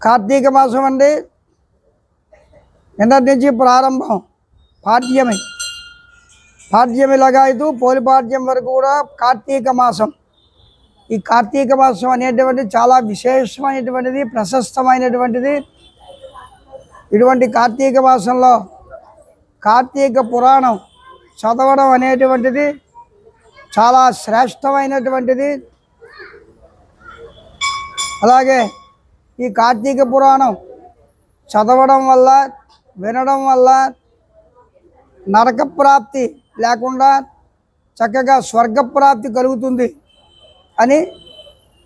కార్తీక మాసం అండి నిన్నటి నుంచి ప్రారంభం. పాడ్యమి పాడ్యమిలాగాయతూ పోలిపాడ్యం వరకు కూడా కార్తీక మాసం. ఈ కార్తీక మాసం అనేటువంటిది చాలా విశేషమైనటువంటిది, ప్రశస్తమైనటువంటిది. ఇటువంటి కార్తీక మాసంలో కార్తీక పురాణం చదవడం అనేటువంటిది చాలా శ్రేష్టమైనటువంటిది. అలాగే ఈ కార్తీక పురాణం చదవడం వల్ల, వినడం వల్ల నరక ప్రాప్తి లేకుండా చక్కగా స్వర్గప్రాప్తి కలుగుతుంది అని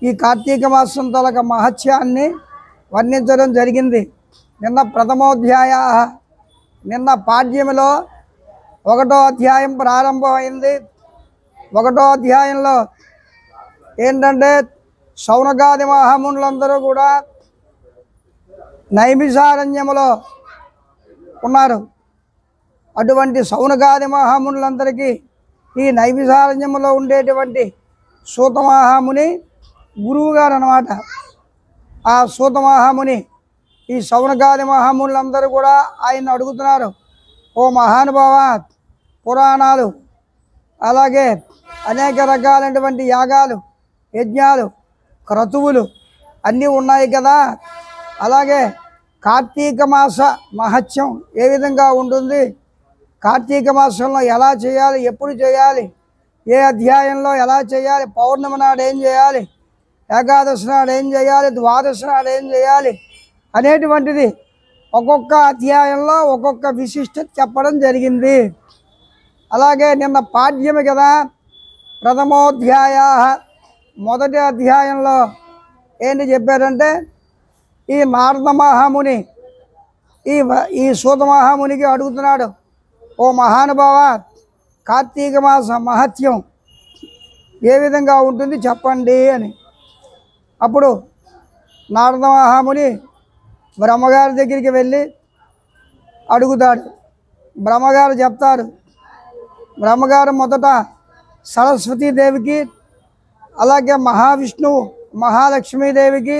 ఈ కార్తీక మాసం తలక మహత్యాన్ని వర్ణించడం జరిగింది. నిన్న ప్రథమోధ్యాయ, నిన్న పాడ్యమిలో 1వ అధ్యాయం ప్రారంభమైంది. 1వ అధ్యాయంలో ఏంటంటే శౌనకాది మహామునులందరూ కూడా నైమిషారణ్యములో ఉన్నారు. అటువంటి శౌనకాది మహామునులందరికీ ఈ నైమిషారణ్యములో ఉండేటువంటి సూత మహాముని గురువు గారు అన్నమాట. ఆ సూత మహాముని ఈ శౌనకాది మహామునులందరూ కూడా ఆయన అడుగుతున్నారు, ఓ మహానుభావ, పురాణాలు అలాగే అనేక రకాలైనటువంటి యాగాలు, యజ్ఞాలు, క్రతువులు అన్నీ ఉన్నాయి కదా, అలాగే కార్తీక మాస మహత్యం ఏ విధంగా ఉంటుంది, కార్తీక మాసంలో ఎలా చేయాలి, ఎప్పుడు చేయాలి, ఏ అధ్యాయంలో ఎలా చేయాలి, పౌర్ణమి నాడు ఏం చేయాలి, ఏకాదశి నాడు ఏం చేయాలి, ద్వాదశి నాడు ఏం చేయాలి అనేటువంటిది ఒక్కొక్క అధ్యాయంలో ఒక్కొక్క విశిష్టత చెప్పడం జరిగింది. అలాగే నిన్న పాడ్యమి కదా, ప్రథమోధ్యాయ, మొదటి అధ్యాయంలో ఏంటి చెప్పారంటే ఈ నారద మహాముని ఈ సూత మహామునికి అడుగుతున్నాడు, ఓ మహానుభావ, కార్తీక మాస మహత్యం ఏ విధంగా ఉంటుంది చెప్పండి అని. అప్పుడు నారద మహాముని బ్రహ్మగారి దగ్గరికి వెళ్ళి అడుగుతాడు. బ్రహ్మగారు చెప్తారు. బ్రహ్మగారు మొదట సరస్వతీదేవికి, అలాగే మహావిష్ణువు మహాలక్ష్మీదేవికి,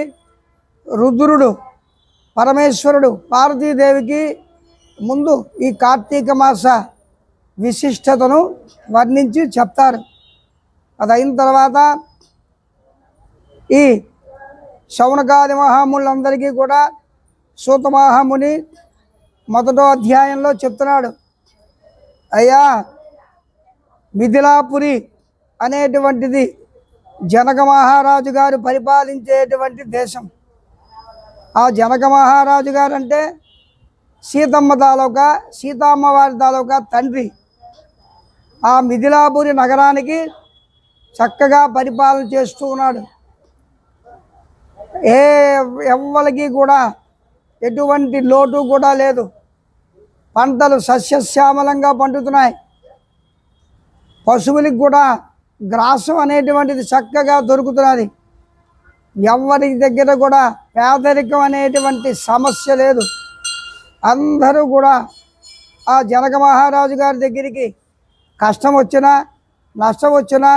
రుద్రుడు పరమేశ్వరుడు పార్వతీదేవికి ముందు ఈ కార్తీక మాస విశిష్టతను వర్ణించి చెప్తారు. అది అయిన తర్వాత ఈ శౌనకాది మహాములందరికీ కూడా సూత మహాముని 1వ అధ్యాయంలో చెప్తున్నాడు, అయ్యా, మిథిలాపురి అనేటువంటిది జనక మహారాజు గారు పరిపాలించేటువంటి దేశం. ఆ జనక మహారాజు గారు అంటే సీతమ్మ తాలూకా, సీతమ్మవారి తాలూకా తండ్రి. ఆ మిథిలాపురి నగరానికి చక్కగా పరిపాలన చేస్తూ ఉన్నాడు. ఎవ్వరికి కూడా ఎటువంటి లోటు కూడా లేదు. పంటలు సస్యశ్యామలంగా పండుతున్నాయి. పశువులకు కూడా గ్రాసం అనేటువంటిది చక్కగా దొరుకుతున్నది. ఎవరి దగ్గర కూడా పేదరికం అనేటువంటి సమస్య లేదు. అందరూ కూడా ఆ జనక మహారాజు గారి దగ్గరికి కష్టం వచ్చినా నష్టం వచ్చినా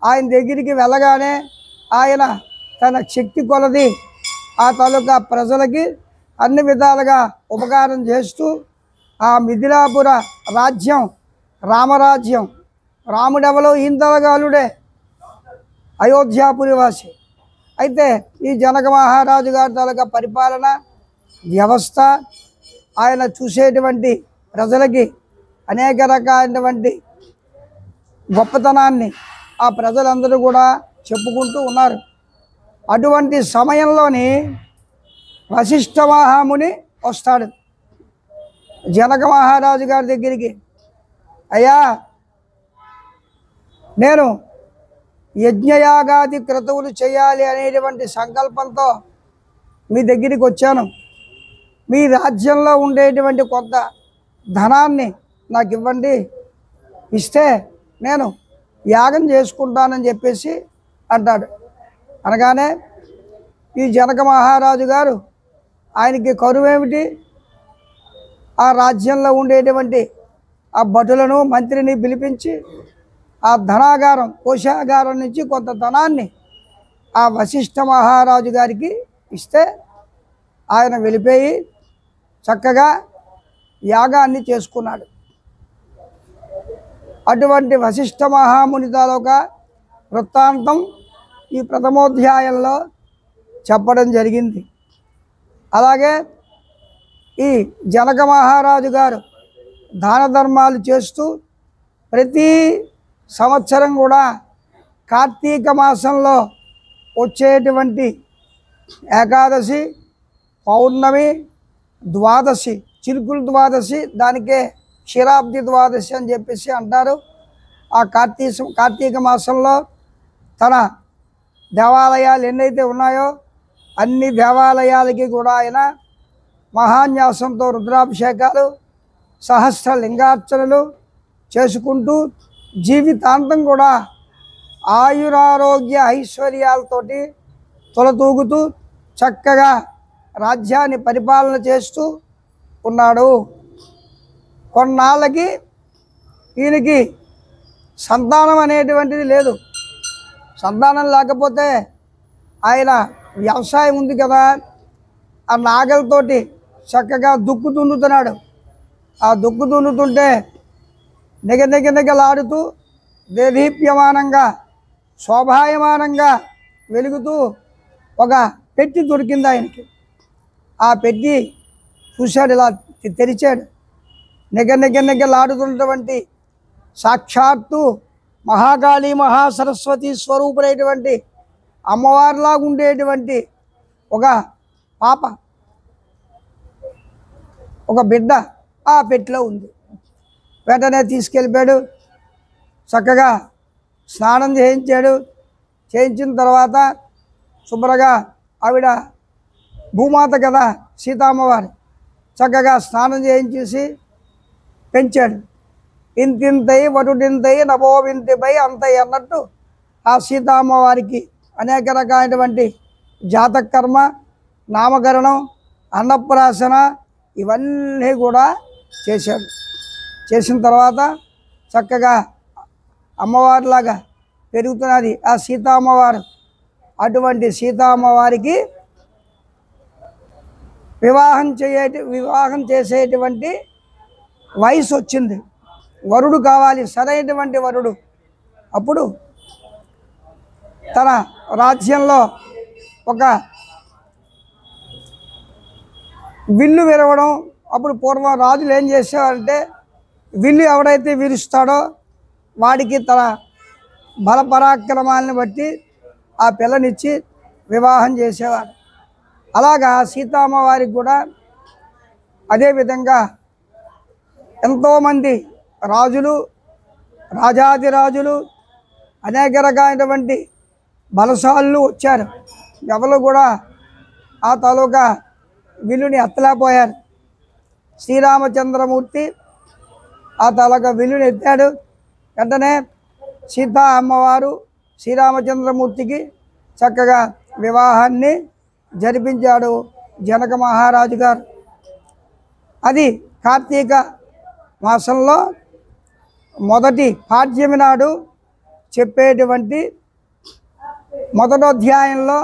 ఆయన దగ్గరికి వెళ్ళగానే ఆయన తన శక్తి కొలది ఆ తాలూకా ప్రజలకి అన్ని విధాలుగా ఉపకారం చేస్తూ ఆ మిథిలాపుర రాజ్యం రామరాజ్యం, రాముడెవలో ఇంతగాలుడే అయోధ్యాపురివాసి. అయితే ఈ జనక మహారాజు గారి తాలూకా పరిపాలన వ్యవస్థ, ఆయన చూసేటువంటి ప్రజలకి అనేక రకాలైనటువంటి గొప్పతనాన్ని ఆ ప్రజలందరూ కూడా చెప్పుకుంటూ ఉన్నారు. అటువంటి సమయంలోని వశిష్ఠ మహాముని వస్తాడు జనక మహారాజు గారి దగ్గరికి. అయ్యా, నేను యజ్ఞయాగాది క్రతువులు చేయాలి అనేటువంటి సంకల్పంతో మీ దగ్గరికి వచ్చాను. మీ రాజ్యంలో ఉండేటువంటి కొంత ధనాన్ని నాకు ఇవ్వండి, ఇస్తే నేను యాగం చేసుకుంటానని చెప్పేసి అంటాడు. అనగానే ఈ జనక మహారాజు గారు ఆయనకి కరువేమిటి, ఆ రాజ్యంలో ఉండేటువంటి ఆ భటులను మంత్రిని పిలిపించి ఆ ధనాగారం కోశాగారం నుంచి కొంత ధనాన్ని ఆ వశిష్ఠ మహారాజు గారికి ఇస్తే ఆయన వెళ్ళిపోయి చక్కగా యాగాన్ని చేసుకున్నాడు. అటువంటి వశిష్ఠ మహాముని తాలూకా వృత్తాంతం ఈ ప్రథమోధ్యాయంలో చెప్పడం జరిగింది. అలాగే ఈ జనక మహారాజు గారు దాన ధర్మాలు చేస్తూ ప్రతి సంవత్సరం కూడా కార్తీక మాసంలో వచ్చేటువంటి ఏకాదశి, పౌర్ణమి, ద్వాదశి, చిలుకుల ద్వాదశి, దానికే క్షీరాబ్ది ద్వాదశి అని చెప్పేసి అంటారు. ఆ కార్తీక మాసంలో తన దేవాలయాలు ఎన్నైతే ఉన్నాయో అన్ని దేవాలయాలకి కూడా ఆయన మహాన్యాసంతో రుద్రాభిషేకాలు, సహస్ర లింగార్చనలు చేసుకుంటూ జీవితాంతం కూడా ఆయురారోగ్య ఐశ్వర్యాలతోటి తొలతూగుతూ చక్కగా రాజ్యాన్ని పరిపాలన చేస్తూ ఉన్నాడు. కొన్నాళ్ళకి ఈయనకి సంతానం అనేటువంటిది లేదు. సంతానం లేకపోతే ఆయన వ్యవసాయం ఉంది కదా, ఆ నాగలతోటి చక్కగా దుక్కు దున్నుతున్నాడు. ఆ దుక్కు దున్నుతుంటే నిగలాడుతూ దేదీప్యమానంగా శోభాయమానంగా వెలుగుతూ ఒక పెట్టి దొరికింది ఆయనకి. ఆ పెట్టి చూశాడు, ఇలా తెరిచాడు. నిగలాడుతున్నటువంటి సాక్షాత్తు మహాకాళి మహాసరస్వతి స్వరూపుడైనటువంటి అమ్మవారిలాగా ఉండేటువంటి ఒక పాప, ఒక బిడ్డ ఆ పెట్టిలో ఉంది. వెంటనే తీసుకెళ్ళిపోయాడు. చక్కగా స్నానం చేయించాడు. చేయించిన తర్వాత శుభ్రంగా ఆవిడ భూమాత కదా సీతామ్మవారు, చక్కగా స్నానం చేయించేసి పెంచాడు. ఇంతింతై వటుడింతై నభోవింతిపై అంతై అన్నట్టు ఆ సీతామ్మవారికి అనేక రకాలైనటువంటి జాతకర్మ, నామకరణం, అన్నప్రాసన ఇవన్నీ కూడా చేశాడు. చేసిన తర్వాత చక్కగా అమ్మవారిలాగా పెరుగుతున్నది ఆ సీతామ్మవారు. అటువంటి సీతామ్మవారికి వివాహం చేసేటువంటి వయసు వచ్చింది. వరుడు కావాలి, సరైనటువంటి వరుడు. అప్పుడు తన రాజ్యంలో ఒక విల్లు విరవడం. అప్పుడు పూర్వం రాజులు ఏం చేసేవారంటే విల్లు ఎవడైతే విరుస్తాడో వాడికి తన బలపరాక్రమాలను బట్టి ఆ పిల్లనిచ్చి వివాహం చేసేవారు. అలాగా సీతామ్మవారికి కూడా అదేవిధంగా ఎంతోమంది రాజులు, రాజాదిరాజులు, అనేక రకాలైనటువంటి బలశాలు వచ్చారు. ఎవరు కూడా ఆ తాలూకా విల్లుని ఎత్తలేకపోయారు. శ్రీరామచంద్రమూర్తి ఆ తాలూకా విల్లుని ఎత్తాడు. వెంటనే సీతా అమ్మవారు శ్రీరామచంద్రమూర్తికి చక్కగా వివాహాన్ని జరిపించాడు జనక మహారాజు గారు. అది కార్తీక మాసంలో మొదటి పాడ్యమి నాడు చెప్పేటువంటి మొదటి అధ్యాయంలో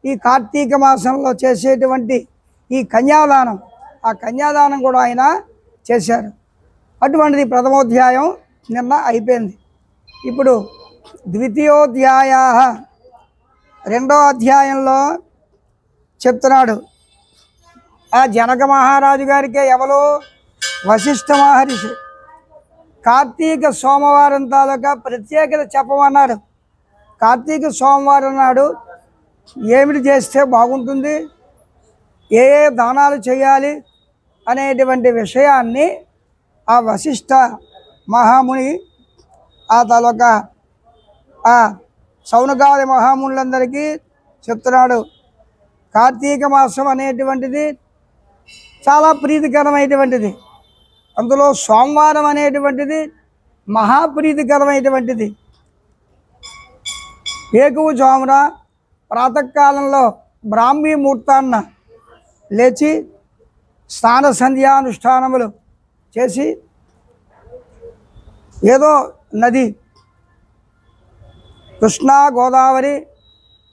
ఈ కార్తీక మాసంలో చేసేటువంటి ఈ కన్యాదానం, ఆ కన్యాదానం కూడా ఆయన చేశారు. అటువంటిది ప్రథమోధ్యాయం నిన్న అయిపోయింది. ఇప్పుడు ద్వితీయోధ్యాయ రెండో అధ్యాయంలో చెప్తున్నాడు. ఆ జనక మహారాజు గారికే ఎవరో వశిష్ఠ మహర్షి కార్తీక సోమవారం తాలూకా ప్రత్యేకత చెప్పమన్నాడు. కార్తీక సోమవారం నాడు ఏమిటి చేస్తే బాగుంటుంది, ఏ ఏ దానాలు చేయాలి అనేటువంటి విషయాన్ని ఆ వశిష్ఠ మహాముని ఆ తాలూకా ఆ సౌనకాది మహామునులందరికీ చెప్తున్నాడు. కార్తీక మాసం అనేటువంటిది చాలా ప్రీతికరమైనటువంటిది. అందులో సోమవారం అనేటువంటిది మహాప్రీతికరమైనటువంటిది. వేకువజామున ప్రాతకాలంలో బ్రాహ్మీ ముహూర్తాన్న లేచి స్నాన సంధ్యానుష్ఠానములు చేసి ఏదో నది, కృష్ణా, గోదావరి,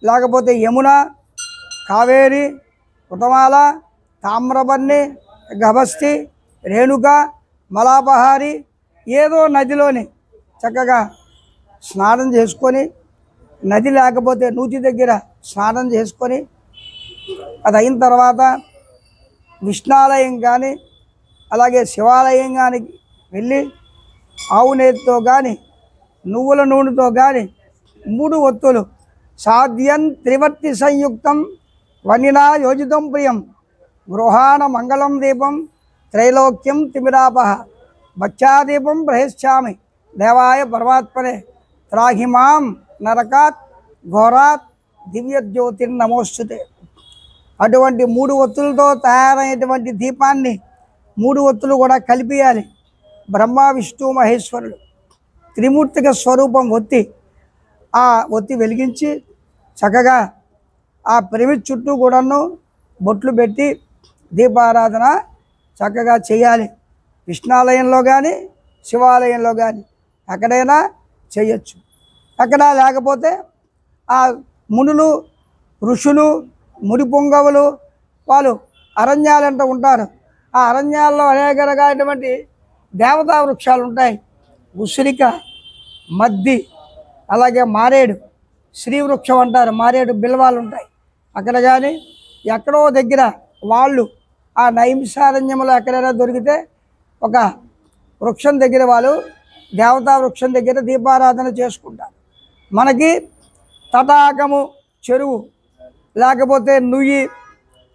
లేకపోతే యమున, కావేరి, కృతమాల, తామ్రబర్ణి, గభస్తి, రేణుక, మలాపహారి ఏదో నదిలోని చక్కగా స్నానం చేసుకొని, నది లేకపోతే నూతి దగ్గర స్నానం చేసుకొని, అది అయిన తర్వాత విష్ణాలయం కానీ అలాగే శివాలయం కానీ వెళ్ళి ఆవు నేతితో కానీ నువ్వుల నూనెతో కానీ 3 ఒత్తులు సాధ్యం త్రివర్తి సంయుక్తం వనినా యోజితం ప్రియం గృహాణ మంగళం దీపం త్రైలోక్యం తిమిరాపహ బచ్చాదీపం ప్రహిష్యామి దేవాయ పరమాత్మనే త్రాహిమాం నరకాత్ ఘోరాత్ దివ్యజ్యోతిర్నమోస్తుతే. అటువంటి 3 ఒత్తులతో తయారైనటువంటి దీపాన్ని 3 ఒత్తులు కూడా కలిపియాలి. బ్రహ్మ విష్ణు మహేశ్వరుడు త్రిమూర్తిక స్వరూపం ఆ ఒత్తి వెలిగించి చక్కగా ఆ పిరమిడ్ చుట్టూ కూడాను బొట్లు పెట్టి దీపారాధన చక్కగా చేయాలి. విష్ణాలయంలో కానీ శివాలయంలో కానీ ఎక్కడైనా చేయొచ్చు. అక్కడ లేకపోతే ఆ మునులు ఋషులు ముడి పొంగవులు వాళ్ళు అరణ్యాలంటూ ఉంటారు. ఆ అరణ్యాల్లో అనేక రకాలైనటువంటి దేవతా వృక్షాలు ఉంటాయి. ఉసిరిక, మద్ది, అలాగే మారేడు, శ్రీవృక్షం అంటారు, మారేడు బిల్వాలు ఉంటాయి. అక్కడ కానీ ఎక్కడో దగ్గర వాళ్ళు ఆ నైమిషారణ్యంలో ఎక్కడైనా దొరికితే ఒక వృక్షం దగ్గర వాళ్ళు దేవతా వృక్షం దగ్గర దీపారాధన చేసుకుంటారు. మనకి తటాకము, చెరువు లేకపోతే నుయ్యి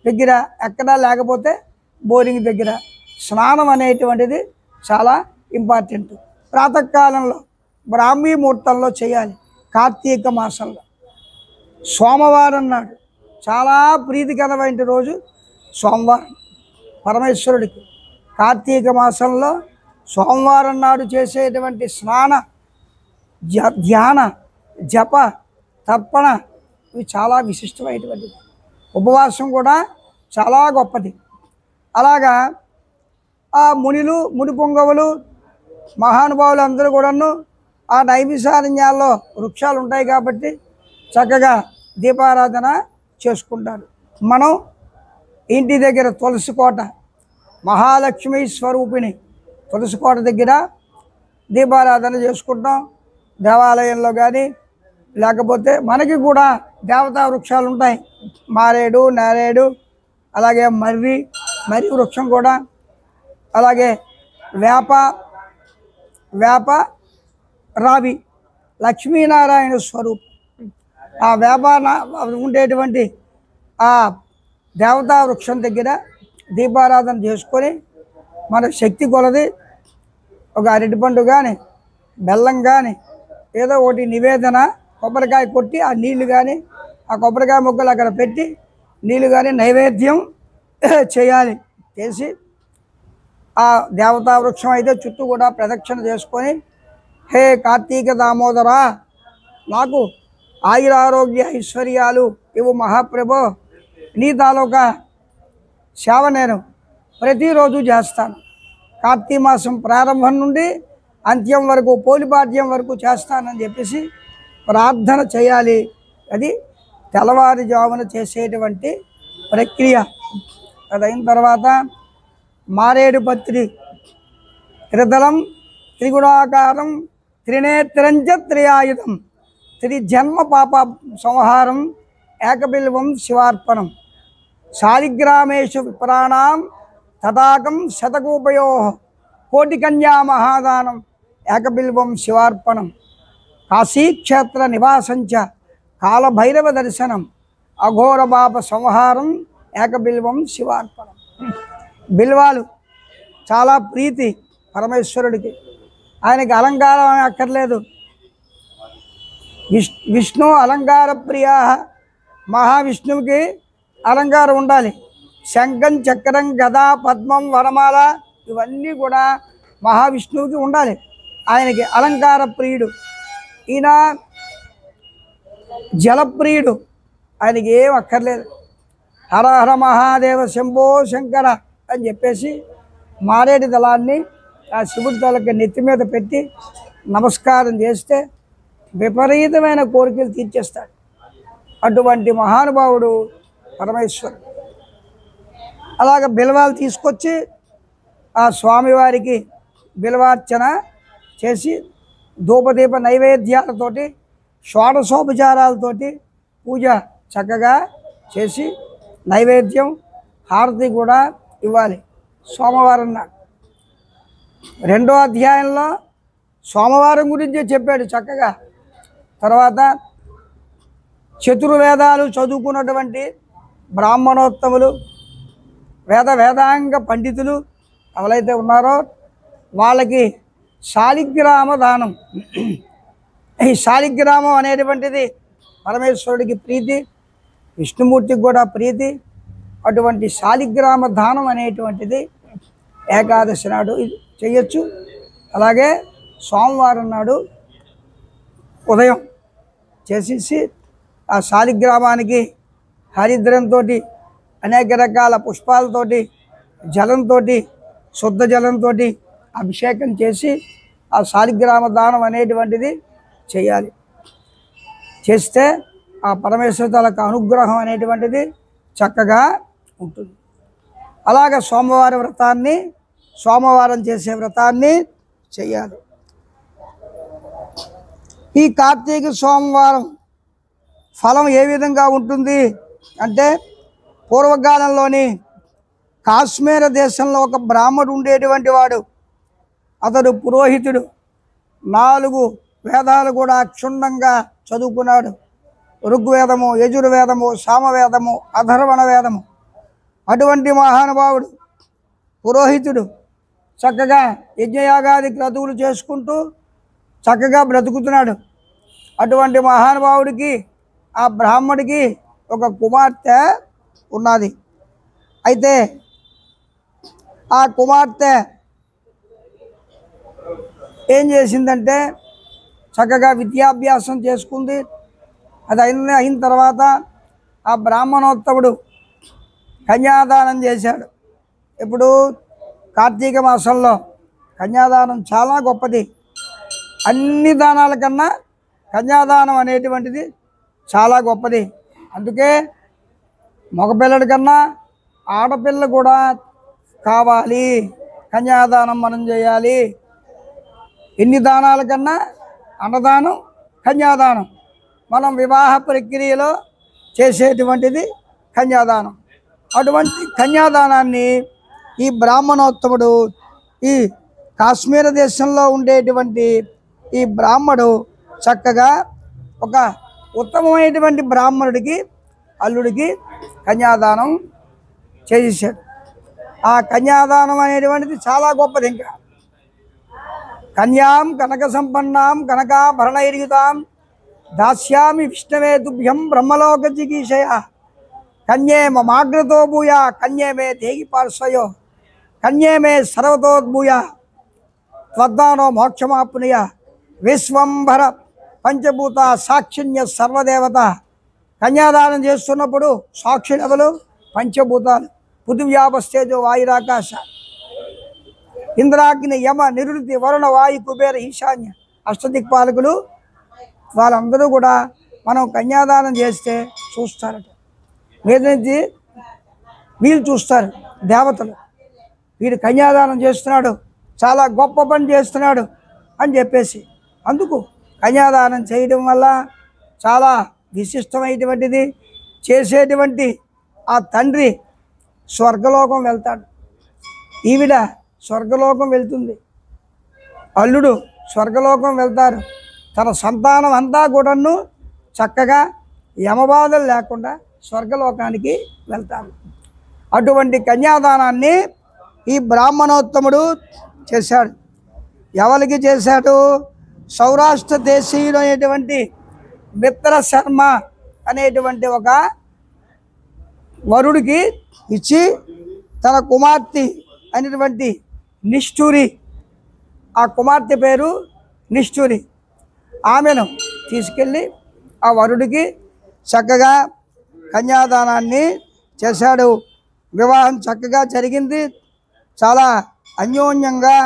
దగ్గర ఎక్కడా లేకపోతే బోరింగ్ దగ్గర స్నానం అనేటువంటిది చాలా ఇంపార్టెంట్. ప్రాతకాలంలో బ్రాహ్మీ ముహూర్తంలో చేయాలి. కార్తీక మాసంలో సోమవారం నాడు చాలా ప్రీతికరమైన రోజు సోమవారం పరమేశ్వరుడికి. కార్తీక మాసంలో సోమవారం నాడు చేసేటువంటి స్నాన ధ్యాన జప తర్పణ ఇవి చాలా విశిష్టమైనటువంటిది. ఉపవాసం కూడా చాలా గొప్పది. అలాగా ఆ మునులు ముడి పొంగవులు మహానుభావులు అందరూ కూడాను ఆ నైమిషారణ్యాల్లో వృక్షాలు ఉంటాయి కాబట్టి చక్కగా దీపారాధన చేసుకుంటారు. మనం ఇంటి దగ్గర తులసి కోట మహాలక్ష్మి స్వరూపిణి తులసి కోట దగ్గర దీపారాధన చేసుకుంటాం. దేవాలయంలో కానీ లేకపోతే మనకి కూడా దేవతా వృక్షాలు ఉంటాయి. మారేడు, నేరేడు, అలాగే మర్రి వృక్షం కూడా, అలాగే వేప రావి లక్ష్మీనారాయణ స్వరూపం. ఆ వేప ఉండేటువంటి ఆ దేవతా వృక్షం దగ్గర దీపారాధన చేసుకొని మన శక్తి కొలది ఒక అరటిపండు కానీ బెల్లం కానీ ఏదో ఒకటి నివేదన కొబ్బరికాయ కొట్టి ఆ నీళ్లు కానీ ఆ కొబ్బరికాయ ముక్కలు అక్కడ పెట్టి నీళ్ళు కానీ నైవేద్యం చేయాలి. చేసి ఆ దేవతా వృక్షం అయితే చుట్టూ కూడా ప్రదక్షిణ చేసుకొని, హే కార్తీక దామోదర, నాకు ఆయురారోగ్య ఐశ్వర్యాలు ఇవి మహాప్రభో, నీ తాలూకా సేవ నేను ప్రతిరోజు చేస్తాను. కార్తీక మాసం ప్రారంభం నుండి అంత్యం వరకు పోలిపాడ్యం వరకు చేస్తానని చెప్పేసి ప్రార్థన చేయాలి. అది తెల్లవారుజామున చేసేటువంటి ప్రక్రియ. అదైన తర్వాత మారేడు పత్రి త్రిదళం త్రిగుణాకారం త్రినేత్రంచ త్రియాయుధం త్రిజన్మ పాప సంహారం ఏకబిల్వం శివార్పణం శాలిగ్రామేషు విప్రాణాం తటాకం శతకూపయో కోటికన్యా మహాదానం ఏకబిల్వం శివార్పణం కాశీక్షేత్ర నివాసంచ కాలభైరవ దర్శనం అఘోర పాప సంహారం ఏకబిల్వం శివార్పణం. బిల్వాలు చాలా ప్రీతి పరమేశ్వరుడికి. ఆయనకి అలంకారం అక్కర్లేదు. విష్ణు అలంకార ప్రియా, మహావిష్ణువుకి అలంకారం ఉండాలి. శంఖం, చక్రం, గద, పద్మం, వనమాల ఇవన్నీ కూడా మహావిష్ణువుకి ఉండాలి. ఆయనకి అలంకార ప్రియుడు. ఈయన జలప్రియుడు, ఆయనకి ఏం అక్కర్లేదు. హర హర మహాదేవ శంభో శంకర అని చెప్పేసి మారేడు దళాన్ని ఆ శివుడి తలకి నెత్తి మీద పెట్టి నమస్కారం చేస్తే విపరీతమైన కోరికలు తీర్చేస్తాడు. అటువంటి మహానుభావుడు పరమేశ్వరుడు. అలాగ బిల్వాలు తీసుకొచ్చి ఆ స్వామివారికి బిల్వార్చన చేసి ధూపదీప నైవేద్యాలతోటి షోడశోపచారాలతోటి పూజ చక్కగా చేసి నైవేద్యం హారతి కూడా ఇవ్వాలి సోమవారం నాడు. 2వ అధ్యాయంలో సోమవారం గురించే చెప్పాడు చక్కగా. తర్వాత చతుర్వేదాలు చదువుకున్నటువంటి బ్రాహ్మణోత్తములు వేదాంగ పండితులు ఎవరైతే ఉన్నారో వాళ్ళకి శాలిగ్రామ దానం. ఈ శాలిగ్రామం అనేటువంటిది పరమేశ్వరుడికి ప్రీతి, విష్ణుమూర్తికి కూడా ప్రీతి. అటువంటి శాలిగ్రామ దానం అనేటువంటిది ఏకాదశి నాడు చేయొచ్చు. అలాగే సోమవారం నాడు ఉదయం చేసేసి ఆ శాలిగ్రామానికి హరిద్రంతో అనేక రకాల పుష్పాలతోటి జలంతో శుద్ధ జలంతో అభిషేకం చేసి ఆ శాలిగ్రామ దానం అనేటువంటిది చేయాలి. చేస్తే ఆ పరమేశ్వర తలకు అనుగ్రహం అనేటువంటిది చక్కగా ఉంటుంది. అలాగే సోమవారం చేసే వ్రతాన్ని చేయాలి. ఈ కార్తీక సోమవారం ఫలం ఏ విధంగా ఉంటుంది అంటే, పూర్వకాలంలోని కాశ్మీర దేశంలో ఒక బ్రాహ్మడు ఉండేటువంటి వాడు. అతడు పురోహితుడు. 4 వేదాలు కూడా క్షుణ్ణంగా చదువుకున్నాడు. ఋగ్వేదము, యజుర్వేదము, సామవేదము, అథర్వణ వేదము. అటువంటి మహానుభావుడు పురోహితుడు చక్కగా యజ్ఞయాగాది క్రతువులు చేసుకుంటూ చక్కగా బ్రతుకుతున్నాడు. అటువంటి మహానుభావుడికి ఆ బ్రాహ్మడికి ఒక కుమార్తె ఉన్నది. అయితే ఆ కుమార్తె ఏం చేసిందంటే చక్కగా విద్యాభ్యాసం చేసుకుంది. అది అయిన తర్వాత ఆ బ్రాహ్మణోత్తముడు కన్యాదానం చేశాడు. ఇప్పుడు కార్తీక మాసంలో కన్యాదానం చాలా గొప్పది. అన్ని దానాల కన్నా కన్యాదానం అనేటువంటిది చాలా గొప్పది. అందుకే మగపిల్లడి కన్నా ఆడపిల్ల కూడా కావాలి, కన్యాదానం మనం చేయాలి. ఎన్ని దానాల కన్నా అన్నదానం, కన్యాదానం మనం వివాహ ప్రక్రియలో చేసేటువంటిది కన్యాదానం. అటువంటి కన్యాదానాన్ని ఈ బ్రాహ్మణోత్తముడు, ఈ కాశ్మీర దేశంలో ఉండేటువంటి ఈ బ్రాహ్మడు చక్కగా ఒక ఉత్తమమైనటువంటి బ్రాహ్మణుడికి అల్లుడికి కన్యాదానం చేసేసాడు. ఆ కన్యాదానం అనేటువంటిది చాలా గొప్పది. ఇంకా కన్యాం కనక సంపన్నాం కనకాభరణైర్యుతాం దాస్యామి విష్ణవే తుభ్యం బ్రహ్మలోక జిగీషయ కన్యే మమాగ్రతో భూయ కన్యే మే దేగి పార్శ్వయో కన్యే మే సర్వతోద్భూయ త్వద్దానో మోక్షమాప్నుయ విశ్వంభర పంచభూత సాక్షిణ్య సర్వదేవత. కన్యాదానం చేస్తున్నప్పుడు సాక్షులెవలు? పంచభూతాలు, పృథివ్యాపస్తేజో వాయురాకాశ ఇంద్రాగ్ని యమ నిరుతి వరుణ వాయు కుబేర ఈశాన్య అష్టదిక్పాలకులు వాళ్ళందరూ కూడా మనం కన్యాదానం చేస్తే చూస్తారట. మీద నుంచి వీళ్ళు చూస్తారు దేవతలు, వీడు కన్యాదానం చేస్తున్నాడు, చాలా గొప్ప పని చేస్తున్నాడు అని చెప్పేసి. అందుకు కన్యాదానం చేయడం వల్ల చాలా విశిష్టమైనటువంటిది. చేసేటువంటి ఆ తండ్రి స్వర్గలోకం వెళ్తాడు, ఈవిడ స్వర్గలోకం వెళ్తుంది, అల్లుడు స్వర్గలోకం వెళ్తారు. తన సంతానం అంతా కూడాను చక్కగా యమబాధలు లేకుండా స్వర్గలోకానికి వెళ్తారు. అటువంటి కన్యాదానాన్ని ఈ బ్రాహ్మణోత్తముడు చేశాడు. ఎవరికి చేశాడు? సౌరాష్ట్ర దేశీయుడు అనేటువంటి మిత్ర శర్మ అనేటువంటి ఒక వరుడికి ఇచ్చి తన కుమార్తె అనేటువంటి నిష్ఠూరి, ఆ కుమార్తె పేరు నిష్ఠూరి, ఆమెను తీసుకెళ్ళి ఆ వరుడికి చక్కగా కన్యాదానాన్ని చేశాడు. వివాహం చక్కగా జరిగింది. చాలా అన్యోన్యంగా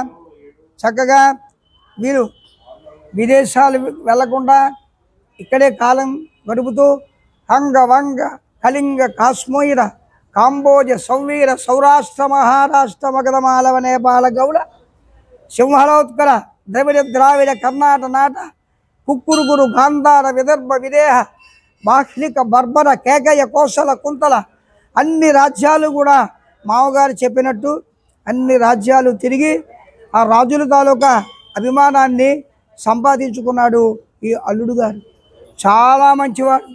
చక్కగా వీరు విదేశాలు వెళ్లకుండా ఇక్కడే కాలం గడుపుతూ హంగ వంగ కళింగ కాశ్మీర కాంబోజ సౌవీర సౌరాష్ట్ర మహారాష్ట్ర మగధమాలవ నేపాల గౌడ సింహళోత్కర ద్రవిడ కర్ణాట నాట కుక్కురుగురు గాంధార విదర్భ విదేహ బాహ్లిక బర్బర కేకయ కోసల కుంతల అన్ని రాజ్యాలు కూడా మామగారు చెప్పినట్టు అన్ని రాజ్యాలు తిరిగి ఆ రాజుల తాలూకా అభిమానాన్ని సంపాదించుకున్నాడు ఈ అల్లుడు గారు. చాలా మంచివాడు.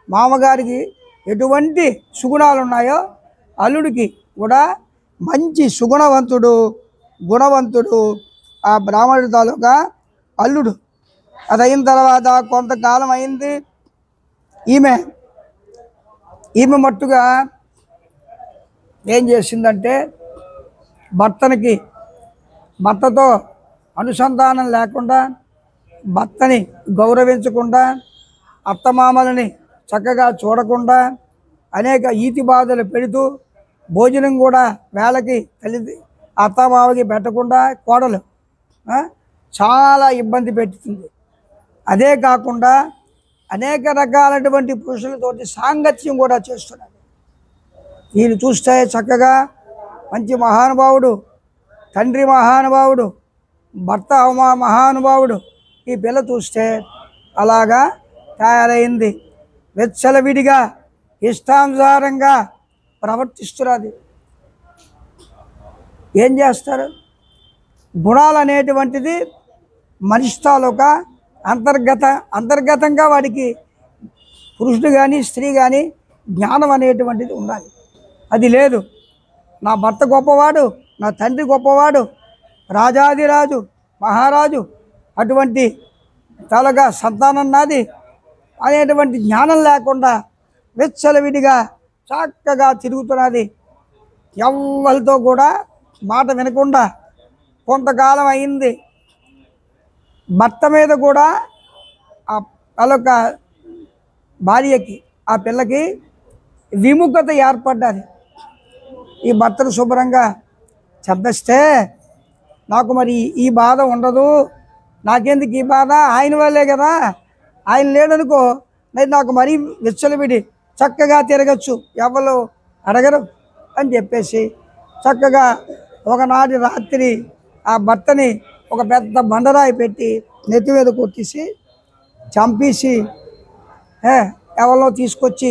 మామగారికి ఎటువంటి సుగుణాలు ఉన్నాయో అల్లుడికి కూడా మంచి సుగుణవంతుడు, గుణవంతుడు ఆ బ్రాహ్మణుడి తాలూకా అల్లుడు. అది అయిన తర్వాత కొంతకాలం అయింది. ఈమె మట్టుగా ఏం చేసిందంటే భర్తతో అనుసంధానం లేకుండా, భర్తని గౌరవించకుండా, అత్తమామలని చక్కగా చూడకుండా అనేక ఈతి బాధలు పెడుతూ, భోజనం కూడా వేళకి అత్తమామకి పెట్టకుండా కోడలు చాలా ఇబ్బంది పెడుతుంది. అదే కాకుండా అనేక రకాలైనటువంటి పురుషులతోటి సాంగత్యం కూడా చేస్తున్నాడు. ఈయన చూస్తే చక్కగా మంచి మహానుభావుడు, తండ్రి మహానుభావుడు, భర్త మహానుభావుడు. ఈ పిల్ల చూస్తే అలాగా తయారైంది. వెచ్చలవిడిగా ఇష్టానుసారంగా ప్రవర్తిస్తున్నది. ఏం చేస్తారు? గుణాలు అనేటువంటిది మనిషి తాలూకా అంతర్గతంగా వాడికి పురుషుడు కానీ స్త్రీ కానీ జ్ఞానం అనేటువంటిది ఉండాలి. అది లేదు. నా భర్త గొప్పవాడు, నా తండ్రి గొప్పవాడు, రాజాదిరాజు మహారాజు, అటువంటి తాలూకా సంతానం నాది అనేటువంటి జ్ఞానం లేకుండా వెచ్చలవిడిగా చక్కగా తిరుగుతున్నది. ఎవరితో కూడా మాట వినకుండా కొంతకాలం అయింది. భర్త మీద కూడా ఆ తాలూక భార్యకి, ఆ పిల్లకి విముఖత ఏర్పడ్డది. ఈ భర్తను శుభ్రంగా చంపేస్తే నాకు మరి ఈ బాధ ఉండదు, నాకెందుకు ఈ బాధ, ఆయన వల్లే కదా, ఆయన లేడనుకో నాకు మరీ విచ్చలవిడి చక్కగా తిరగచ్చు, ఎవరు అడగరు అని చెప్పేసి చక్కగా ఒకనాటి రాత్రి ఆ భర్తని ఒక పెద్ద బండరాయి పెట్టి నెత్తి మీద కొట్టేసి చంపేసి ఎవరిలో తీసుకొచ్చి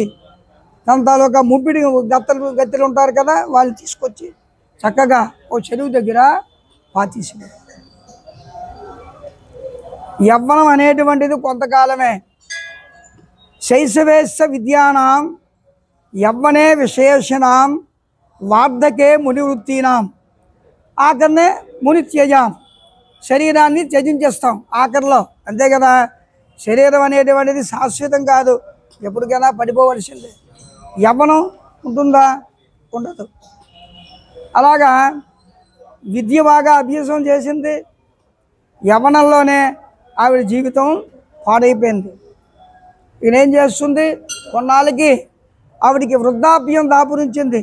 తన తాలూకా ముప్పిడి గత్తెలు ఉంటారు కదా, వాళ్ళు తీసుకొచ్చి చక్కగా ఓ చెరువు దగ్గర పాతేసింది. యవ్వనం అనేటువంటిది కొంతకాలమే. శైశవేశ విద్యానాం యవ్వనే విశేషణాం వార్ధకే మునివృత్తీనాం. ఆఖరినే ముని త్యజాం, శరీరాన్ని త్యజించేస్తాం ఆఖరిలో, అంతే కదా. శరీరం అనేటువంటిది శాశ్వతం కాదు, ఎప్పటికైనా పడిపోవలసిందే. యవ్వనం ఉంటుందా? ఉండదు. అలాగా విద్య బాగా అభ్యాసం చేసింది, యవ్వనంలోనే ఆవిడ జీవితం పాడైపోయింది. ఈయనేం చేస్తుంది? కొన్నాళ్ళకి ఆవిడికి వృద్ధాప్యం దాపురించింది.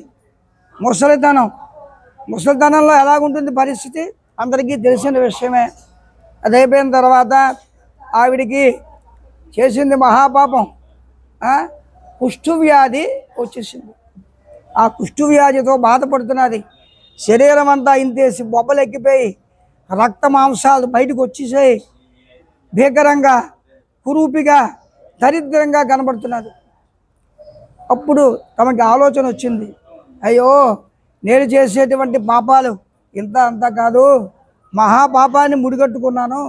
ముసలితనంలో ఎలాగుంటుంది పరిస్థితి అందరికీ తెలిసిన విషయమే. అదైపోయిన తర్వాత ఆవిడికి చేసింది మహాపాపం. కుష్ఠవ్యాధి వచ్చేసింది. ఆ కుష్ఠవ్యాధితో బాధపడుతున్నది. శరీరం అంతా ఇంతేసి బొబ్బలు ఎక్కిపోయి రక్త మాంసాలు బయటకు వచ్చేసాయి. భీకరంగా, కురూపిగా, దరిద్రంగా కనబడుతున్నది. అప్పుడు తమకి ఆలోచన వచ్చింది, అయ్యో నేను చేసేటువంటి పాపాలు ఇంత అంత కాదు, మహాపాపాన్ని ముడిగట్టుకున్నాను,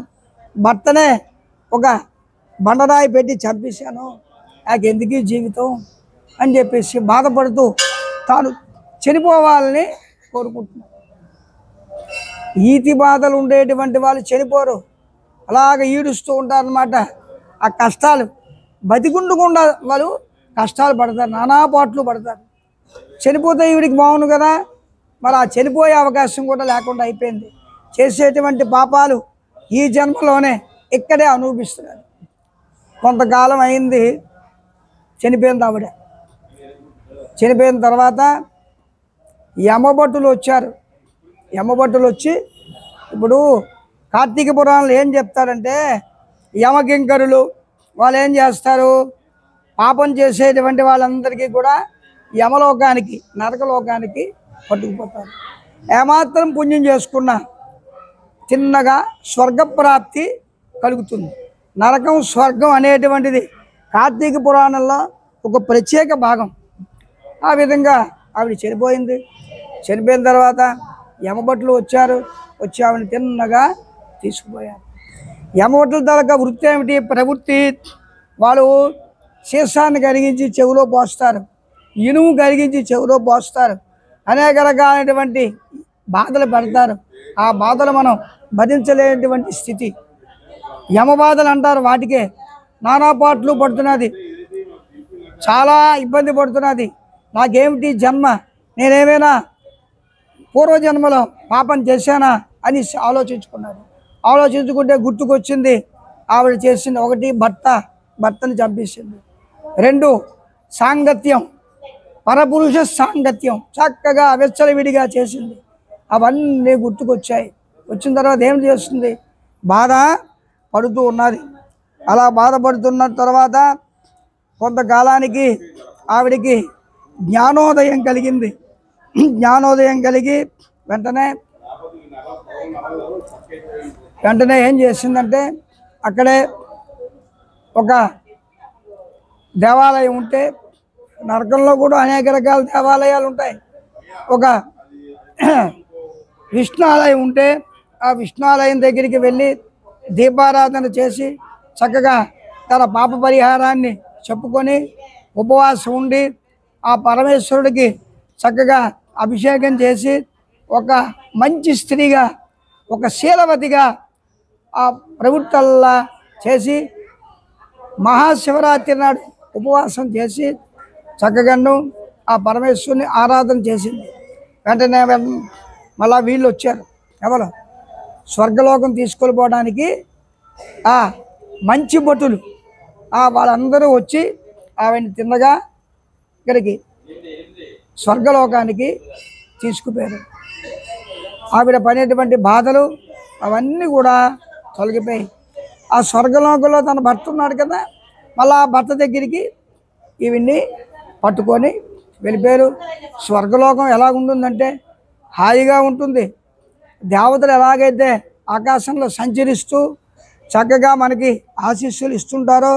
భర్తనే ఒక బండరాయి పెట్టి చంపేశాను, నాకెందుకు జీవితం అని చెప్పేసి బాధపడుతూ తాను చనిపోవాలని కోరుకుంటున్నాను. ఈతి బాధలు ఉండేటువంటి వాళ్ళు చనిపోరు, అలాగ ఈడుస్తూ ఉంటారన్నమాట. ఆ కష్టాలు బతికుండకుండా వాళ్ళు కష్టాలు పడతారు, నానా పాటలు పడతారు. చనిపోతే ఈవిడికి బాగుండు కదా, మరి ఆ చనిపోయే అవకాశం కూడా లేకుండా అయిపోయింది. చేసేటువంటి పాపాలు ఈ జన్మలోనే ఇక్కడే అనుభవిస్తున్నారు. కొంతకాలం అయింది, చనిపోయింది ఆవిడ. చనిపోయిన తర్వాత యమభటులు వచ్చారు. యమభటులు వచ్చి ఇప్పుడు కార్తీక పురాణంలో ఏం చెప్తారంటే, యమకింకరులు వాళ్ళు ఏం చేస్తారు, పాపం చేసేటువంటి వాళ్ళందరికీ కూడా యమలోకానికి నరకలోకానికి పట్టుకుపోతారు. ఏమాత్రం పుణ్యం చేసుకున్నా తిన్నగా స్వర్గప్రాప్తి కలుగుతుంది. నరకం స్వర్గం అనేటువంటిది కార్తీక పురాణంలో ఒక ప్రత్యేక భాగం. ఆ విధంగా ఆవిడ చనిపోయింది. చనిపోయిన తర్వాత యమభటులు వచ్చి ఆవిడని తిన్నగా తీసుకుపోయారు. యమభటుల తాలూకా వృత్తి ఏమిటి? ప్రవృత్తి. వాళ్ళు శీర్షాన్ని కరిగించి చెవిలో పోస్తారు, ఇనుము కరిగించి చెవిలో పోస్తారు, అనేక రకాలైనటువంటి బాధలు పెడతారు. ఆ బాధలు మనం భరించలేనటువంటి స్థితి యమబాధలు అంటారు. వాటికే నానా పాటలు పడుతున్నది, చాలా ఇబ్బంది పడుతున్నది. నాకేమిటి జన్మ, నేనేమైనా పూర్వజన్మలో పాపం చేశానా అని ఆలోచించుకుంటే గుర్తుకొచ్చింది ఆవిడ చేసింది. ఒకటి, భర్తని చంపేసింది. 2, సాంగత్యం, పరపురుష సాంగత్యం చక్కగా విచ్చలవిడిగా చేసింది. అవన్నీ గుర్తుకొచ్చాయి. వచ్చిన తర్వాత ఏం చేస్తుంది? బాధ పడుతూ ఉన్నది. అలా బాధపడుతున్న తర్వాత కొంతకాలానికి ఆవిడికి జ్ఞానోదయం కలిగింది. జ్ఞానోదయం కలిగి వెంటనే ఏం చేసిందంటే, అక్కడే ఒక దేవాలయం ఉంటే, నరకంలో కూడా అనేక రకాల దేవాలయాలు ఉంటాయి. ఒక విష్ణాలయం ఉంటే ఆ విష్ణాలయం దగ్గరికి వెళ్ళి దీపారాధన చేసి చక్కగా తన పాప పరిహారాన్ని చెప్పుకొని ఉపవాసం ఉండి ఆ పరమేశ్వరుడికి చక్కగా అభిషేకం చేసి ఒక మంచి స్త్రీగా, ఒక శీలవతిగా ఆ ప్రవృత్తల్లా చేసి మహాశివరాత్రి నాడు ఉపవాసం చేసి చక్కగాను ఆ పరమేశ్వరుని ఆరాధన చేసింది. వెంటనే మళ్ళా వీళ్ళు వచ్చారు. ఎవరు? స్వర్గలోకం తీసుకెళ్ళిపోవడానికి ఆ మంచి భటులు వాళ్ళందరూ వచ్చి ఆవిడని తిన్నగా ఇక్కడికి స్వర్గలోకానికి తీసుకుపోయారు. ఆవిడ పడేటువంటి బాధలు అవన్నీ కూడా తొలగిపోయాయి. ఆ స్వర్గలోకంలో తన భర్త ఉన్నాడు కదా, మళ్ళీ ఆ భర్త దగ్గరికి ఇవన్నీ పట్టుకొని వెళ్ళిపోయారు. స్వర్గలోకం ఎలా ఉంటుందంటే హాయిగా ఉంటుంది. దేవతలు ఎలాగైతే ఆకాశంలో సంచరిస్తూ చక్కగా మనకి ఆశీస్సులు ఇస్తుంటారో,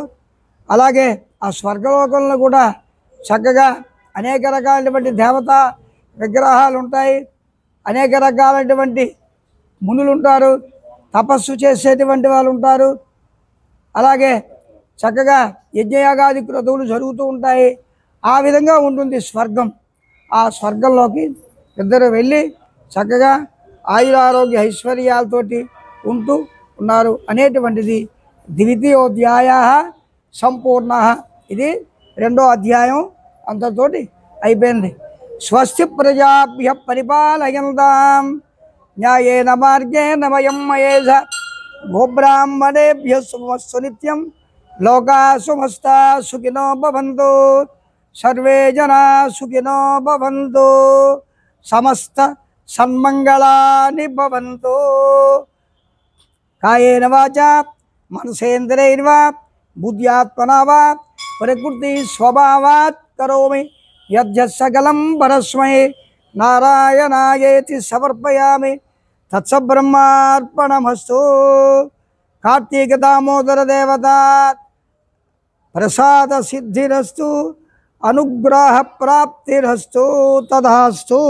అలాగే ఆ స్వర్గలోకంలో కూడా చక్కగా అనేక రకాలైనటువంటి దేవతా విగ్రహాలు ఉంటాయి. అనేక రకాలైనటువంటి మునులు ఉంటారు, తపస్సు చేసేటువంటి వాళ్ళు ఉంటారు. అలాగే చక్కగా యజ్ఞయాగాది క్రతువులు జరుగుతూ ఉంటాయి. ఆ విధంగా ఉంటుంది స్వర్గం. ఆ స్వర్గంలోకి ఇద్దరు వెళ్ళి చక్కగా ఆయురారోగ్య ఐశ్వర్యాలతోటి ఉంటూ ఉన్నారు అనేటువంటిది ద్వితీయోధ్యాయ సంపూర్ణ. ఇది 2వ అధ్యాయం అంతతోటి అయిపోయింది. స్వస్తి ప్రజాభ్య పరిపాలయంతాం న్యాయేన మార్గేణ వయం మహేష గోబ్రాహ్మణేభ్య శుభమస్తు నిత్యం. లోకా సమస్తా సుఖినో భవంతు. సర్వే జనా సుఖినో భవంతు. సమస్త సన్మంగళాని భవంతు. కాయేన వాచా మనసేంద్రియైర్వా బుద్ధ్యాత్మనా వా ప్రకృతి స్వభావాత్ కరోమి యద్యత్ సకలం పరస్మై నారాయణాయేతి సమర్పయామి. తత్సబ్రహ్మార్పణమస్తు. కార్తీక దామోదర దేవతా ప్రసాద సిద్ధిరస్తు. అనుగ్రహ ప్రాప్తిరస్తు. తదాస్తు.